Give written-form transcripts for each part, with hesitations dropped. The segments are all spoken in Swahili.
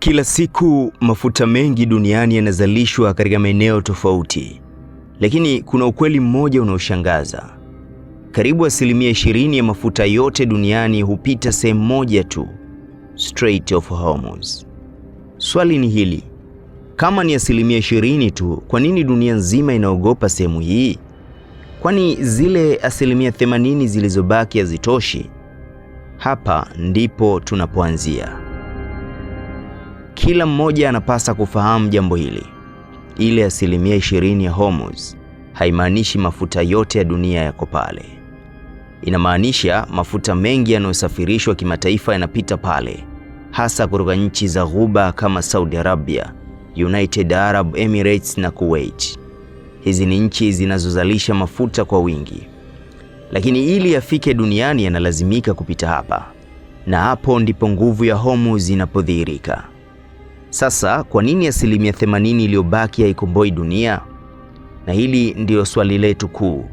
Kila siku mafuta mengi duniani yanazalishwa katika maeneo tofauti. Lakini kuna ukweli mmoja unaoshangaza. Karibu 20% ya mafuta yote duniani hupita sehemu moja tu, Strait of Hormuz. Swali ni hili: kama ni 20% tu, kwa nini dunia nzima inaogopa sehemu hii? Kwani zile 80% zilizobaki hazitoshi? Hapa ndipo tunapoanzia. Kila mmoja anapaswa kufahamu jambo hili. Ile 20% ya Hormuz haimaanishi mafuta yote ya dunia yako pale. Inamaanisha mafuta mengi yanayosafirishwa kimataifa yanapita pale, hasa kutoka nchi za Ghuba kama Saudi Arabia, United Arab Emirates na Kuwait. Hizi ni nchi zinazozalisha mafuta kwa wingi. Lakini ili yafike duniani yanalazimika kupita hapa. Na hapo ndipo nguvu ya Hormuz inapodhihirika. Sasa kwa nini 80% iliyobaki haikomboi dunia? Na hili ndio swali letu kuu.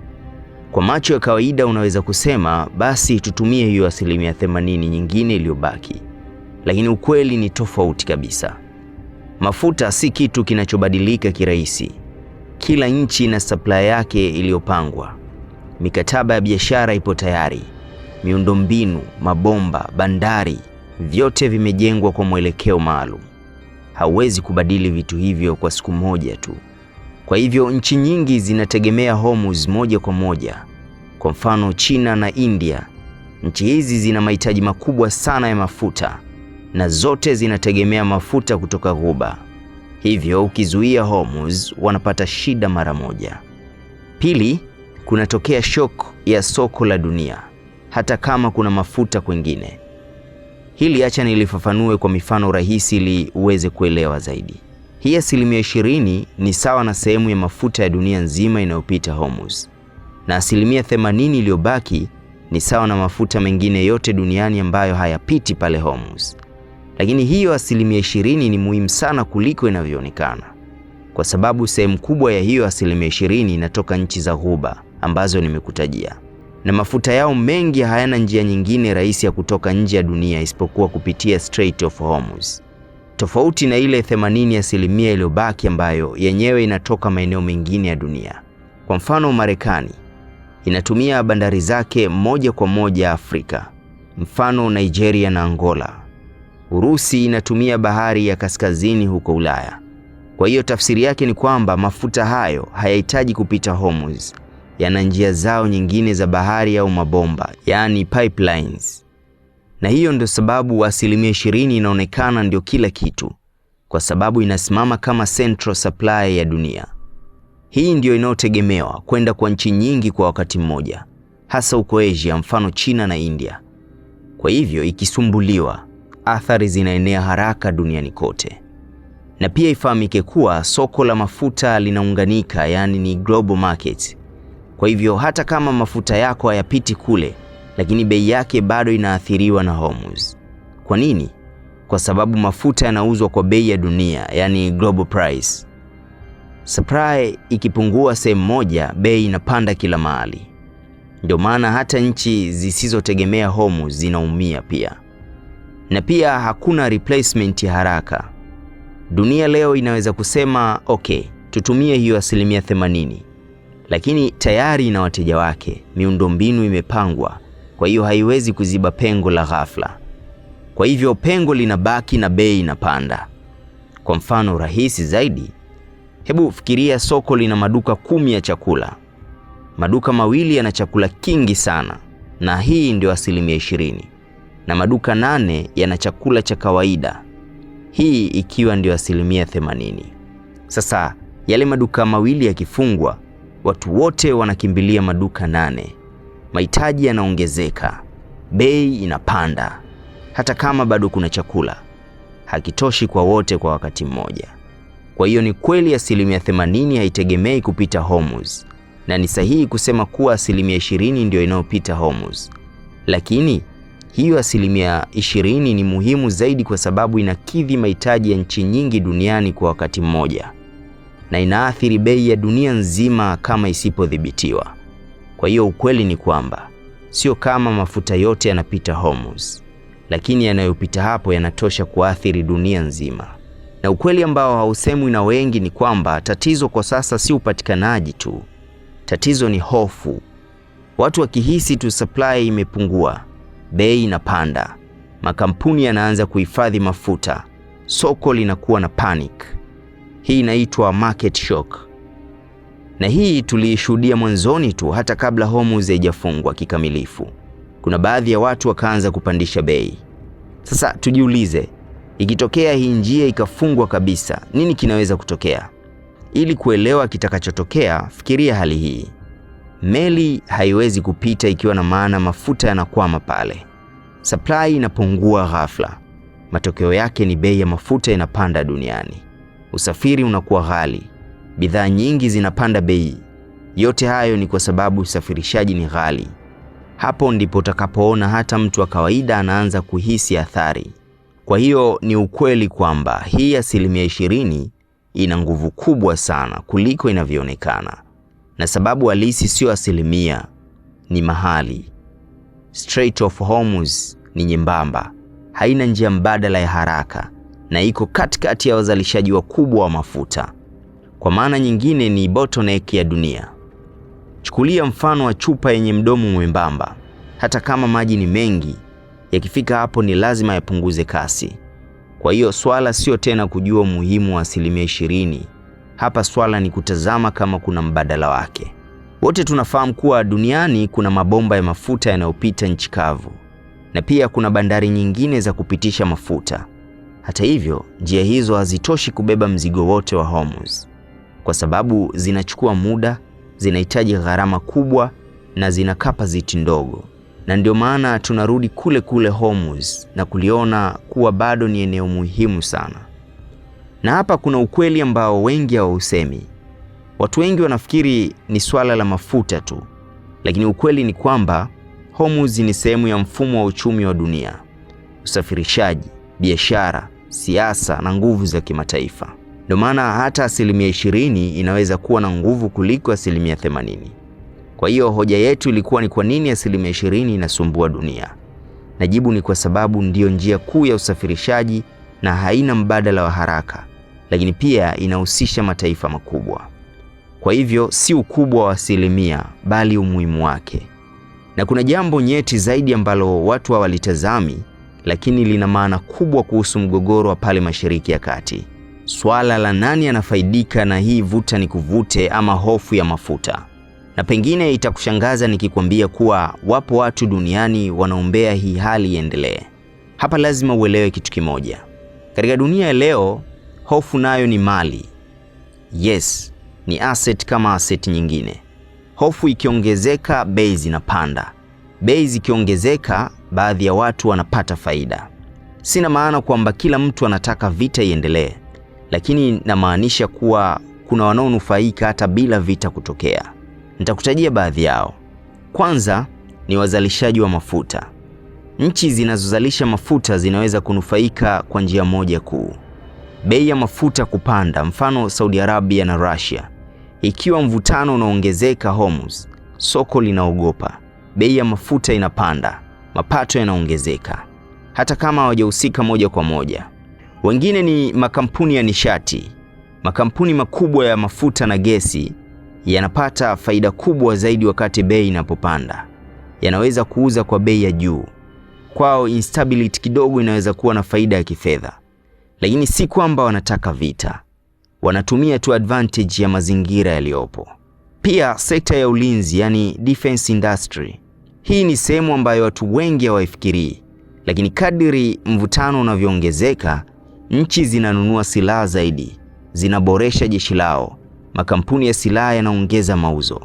Kwa macho ya kawaida unaweza kusema basi tutumie hiyo 80% nyingine iliyobaki. Lakini ukweli ni tofauti kabisa. Mafuta si kitu kinachobadilika kirahisi. Kila nchi ina supply yake iliyopangwa. Mikataba ya biashara ipo tayari. Miundombinu, mabomba, bandari, vyote vimejengwa kwa mwelekeo maalum. Hauwezi kubadili vitu hivyo kwa siku moja tu. Kwa hivyo nchi nyingi zinategemea Hormuz moja kwa moja. Kwa mfano China na India. Nchi hizi zina mahitaji makubwa sana ya mafuta na zote zinategemea mafuta kutoka Ghuba. Hivyo ukizuia Hormuz wanapata shida mara moja. Pili, kunatokea shock ya soko la dunia hata kama kuna mafuta kwingine. Hili acha nilifafanue kwa mifano rahisi ili uweze kuelewa zaidi. Hii 20% ni sawa na sehemu ya mafuta ya dunia nzima inayopita Hormuz. Na 80% iliyobaki ni sawa na mafuta mengine yote duniani ambayo hayapiti pale Hormuz. Lakini hiyo 20% ni muhimu sana kuliko inavyoonekana. Kwa sababu sehemu kubwa ya hiyo 20% inatoka nchi za Ghuba ambazo nimekutajia. Na mafuta yao mengi hayana njia nyingine rahisi ya kutoka nje ya dunia isipokuwa kupitia Strait of Hormuz. Tofauti na ile 80% iliyobaki ambayo yenyewe inatoka maeneo mengine ya dunia. Kwa mfano Marekani inatumia bandari zake moja kwa moja Afrika, mfano Nigeria na Angola. Urusi inatumia bahari ya kaskazini huko Ulaya. Kwa hiyo tafsiri yake ni kwamba mafuta hayo hayahitaji kupita Hormuz. Yana njia zao nyingine za bahari au mabomba, yani pipelines. Na hiyo ndio sababu 20% inaonekana ndio kila kitu, kwa sababu inasimama kama central supply ya dunia. Hii ndio inayotegemewa kwenda kwa nchi nyingi kwa wakati mmoja, hasa huko Asia, mfano China na India. Kwa hivyo ikisumbuliwa, athari zinaenea haraka duniani kote. Na pia ifahamike kuwa soko la mafuta linaunganika, yani ni global market. Kwa hivyo hata kama mafuta yako hayapiti kule, lakini bei yake bado inaathiriwa na Hormuz. Kwa nini? Kwa sababu mafuta yanauzwa kwa bei ya dunia, yani global price. Supply ikipungua sehemu moja, bei inapanda kila mahali. Ndio maana hata nchi zisizotegemea Hormuz zinaumia pia. Na pia hakuna replacement ya haraka. Dunia leo inaweza kusema okay, tutumie hiyo 80%. Lakini tayari ina wateja wake, miundombinu imepangwa, kwa hiyo haiwezi kuziba pengo la ghafla. Kwa hivyo pengo linabaki na bei inapanda. Kwa mfano rahisi zaidi, hebu fikiria soko lina maduka 10 ya chakula. Maduka 2 yana chakula kingi sana, na hii ndio 20%. Na maduka 8 yana chakula cha kawaida, hii ikiwa ndio 80%. Sasa yale maduka 2 yakifungwa, watu wote wanakimbilia maduka 8. Mahitaji yanaongezeka, bei inapanda. Hata kama bado kuna chakula, hakitoshi kwa wote kwa wakati mmoja. Kwa hiyo ni kweli 80% haitegemei kupita Hormuz, na ni sahihi kusema kuwa 20% ndio inayopita Hormuz. Lakini hiyo 20% ni muhimu zaidi kwa sababu inakidhi mahitaji ya nchi nyingi duniani kwa wakati mmoja. Na inaathiri bei ya dunia nzima kama isipodhibitiwa. Kwa hiyo ukweli ni kwamba sio kama mafuta yote yanapita Hormuz, lakini yanayopita hapo yanatosha kuathiri dunia nzima. Na ukweli ambao hausemwi na wengi ni kwamba tatizo kwa sasa si upatikanaji tu. Tatizo ni hofu. Watu wakihisi tu supply imepungua, bei inapanda, makampuni yanaanza kuhifadhi mafuta, soko linakuwa na panic. Hii inaitwa market shock. Na hii tuliishuhudia mwanzoni tu, hata kabla Hormuz haijafungwa kikamilifu. Kuna baadhi ya watu wakaanza kupandisha bei. Sasa tujiulize, ikitokea hii njia ikafungwa kabisa, nini kinaweza kutokea? Ili kuelewa kitakachotokea, fikiria hali hii. Meli haiwezi kupita ikiwa na maana mafuta yanakwama pale. Supply inapungua ghafla. Matokeo yake ni bei ya mafuta inapanda duniani. Usafiri unakuwa ghali. Bidhaa nyingi zinapanda bei. Yote hayo ni kwa sababu usafirishaji ni ghali. Hapo ndipo utakapoona hata mtu wa kawaida anaanza kuhisi athari. Kwa hiyo ni ukweli kwamba hii 20% ina nguvu kubwa sana kuliko inavyoonekana. Na sababu halisi sio 1%, ni mahali. Strait of Hormuz ni nyembamba, haina njia mbadala ya haraka, na iko katikati ya wazalishaji wakubwa wa mafuta. Kwa maana nyingine ni bottleneck ya dunia. Chukulia mfano wa chupa yenye mdomo mwembamba. Hata kama maji ni mengi, yakifika hapo ni lazima yapunguze kasi. Kwa hiyo swala sio tena kujua umuhimu wa 20%. Hapa swala ni kutazama kama kuna mbadala wake. Wote tunafahamu kuwa duniani kuna mabomba ya mafuta yanayopita nchi kavu, na pia kuna bandari nyingine za kupitisha mafuta. Hata hivyo, njia hizo hazitoshi kubeba mzigo wote wa Hormuz, kwa sababu zinachukua muda, zinahitaji gharama kubwa na zina capacity ndogo. Na ndio maana tunarudi kule kule Hormuz na kuliona kuwa bado ni eneo muhimu sana. Na hapa kuna ukweli ambao wengi hawausemi. Watu wengi wanafikiri ni swala la mafuta tu, lakini ukweli ni kwamba Hormuz ni sehemu ya mfumo wa uchumi wa dunia: usafirishaji, biashara, siasa na nguvu za kimataifa. Ndio maana hata 20% inaweza kuwa na nguvu kuliko 80%. Kwa hiyo hoja yetu ilikuwa ni kwa nini 20% inasumbua dunia? Na jibu ni kwa sababu ndiyo njia kuu ya usafirishaji na haina mbadala wa haraka, lakini pia inahusisha mataifa makubwa. Kwa hivyo si ukubwa wa 1%, bali umuhimu wake. Na kuna jambo nyeti zaidi ambalo watu hawalitazami, lakini lina maana kubwa kuhusu mgogoro wa pale Mashariki ya Kati. Swala la nani anafaidika na hii vuta ni kuvute ama hofu ya mafuta. Na pengine itakushangaza nikikwambia kuwa wapo watu duniani wanaombea hii hali iendelee. Hapa lazima uelewe kitu kimoja. Katika dunia ya leo, hofu nayo ni mali. Yes, ni asset kama asset nyingine. Hofu ikiongezeka, bei zinapanda. Bei zikiongezeka, baadhi ya watu wanapata faida. Sina maana kwamba kila mtu anataka vita iendelee, lakini namaanisha kuwa kuna wanaonufaika hata bila vita kutokea. Nitakutajia baadhi yao. Kwanza ni wazalishaji wa mafuta. Nchi zinazozalisha mafuta zinaweza kunufaika kwa njia moja kuu: bei ya mafuta kupanda, mfano Saudi Arabia na Russia. Ikiwa mvutano unaongezeka Hormuz, soko linaogopa, bei ya mafuta inapanda, mapato yanaongezeka, hata kama hawajahusika moja kwa moja. Wengine ni makampuni ya nishati. Makampuni makubwa ya mafuta na gesi yanapata faida kubwa zaidi wakati bei inapopanda. Yanaweza kuuza kwa bei ya juu. Kwao instability kidogo inaweza kuwa na faida ya kifedha. Lakini si kwamba wanataka vita. Wanatumia tu advantage ya mazingira yaliyopo. Pia sekta ya ulinzi, yani defense industry. Hii ni sehemu ambayo watu wengi hawaifikirii. Lakini kadiri mvutano unavyoongezeka, nchi zinanunua silaha zaidi, zinaboresha jeshi lao. Makampuni ya silaha yanaongeza mauzo.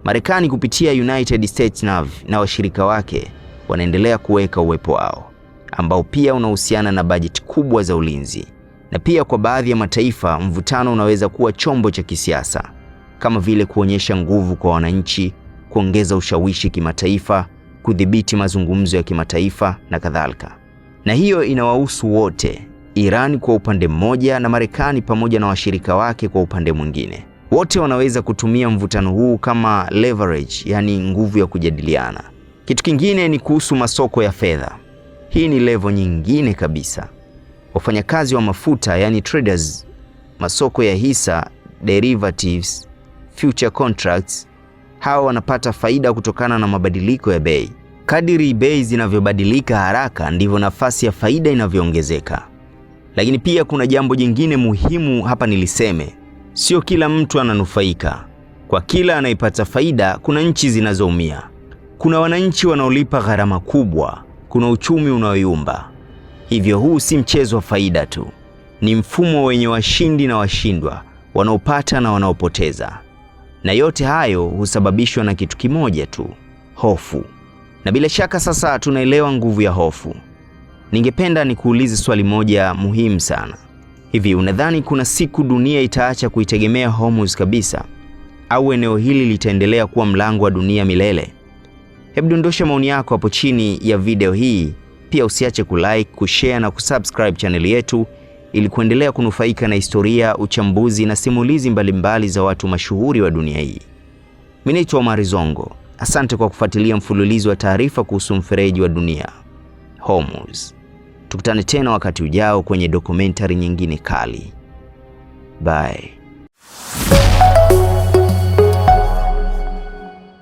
Marekani kupitia United States Navy na washirika wake wanaendelea kuweka uwepo wao, ambao pia unahusiana na bajeti kubwa za ulinzi. Na pia kwa baadhi ya mataifa, mvutano unaweza kuwa chombo cha kisiasa, kama vile kuonyesha nguvu kwa wananchi, kuongeza ushawishi kimataifa, kudhibiti mazungumzo ya kimataifa na kadhalika. Na hiyo inawahusu wote: Iran kwa upande mmoja na Marekani pamoja na washirika wake kwa upande mwingine. Wote wanaweza kutumia mvutano huu kama leverage, yani nguvu ya kujadiliana. Kitu kingine ni kuhusu masoko ya fedha. Hii ni level nyingine kabisa. Wafanyakazi wa mafuta, yani traders, masoko ya hisa, derivatives, future contracts, hawa wanapata faida kutokana na mabadiliko ya bei. Kadiri bei zinavyobadilika haraka ndivyo nafasi ya faida inavyoongezeka. Lakini pia kuna jambo jingine muhimu hapa niliseme. Sio kila mtu ananufaika. Kwa kila anayepata faida, kuna nchi zinazoumia. Kuna wananchi wanaolipa gharama kubwa, kuna uchumi unaoyumba. Hivyo huu si mchezo wa faida tu. Ni mfumo wenye washindi na washindwa, wanaopata na wanaopoteza. Na yote hayo husababishwa na kitu kimoja tu, hofu. Na bila shaka sasa tunaelewa nguvu ya hofu. Ningependa nikuulize swali moja muhimu sana. Hivi unadhani kuna siku dunia itaacha kuitegemea Hormuz kabisa? Au eneo hili litaendelea kuwa mlango wa dunia milele? Hebu dondosha maoni yako hapo chini ya video hii. Pia usiache kulike, kushare na kusubscribe channel yetu ili kuendelea kunufaika na historia, uchambuzi na simulizi mbalimbali za watu mashuhuri wa dunia hii. Mimi naitwa Omar Zongo. Asante kwa kufuatilia mfululizo wa taarifa kuhusu mfereji wa dunia, Hormuz. Tukutane tena wakati ujao kwenye dokumentari nyingine kali. Bye.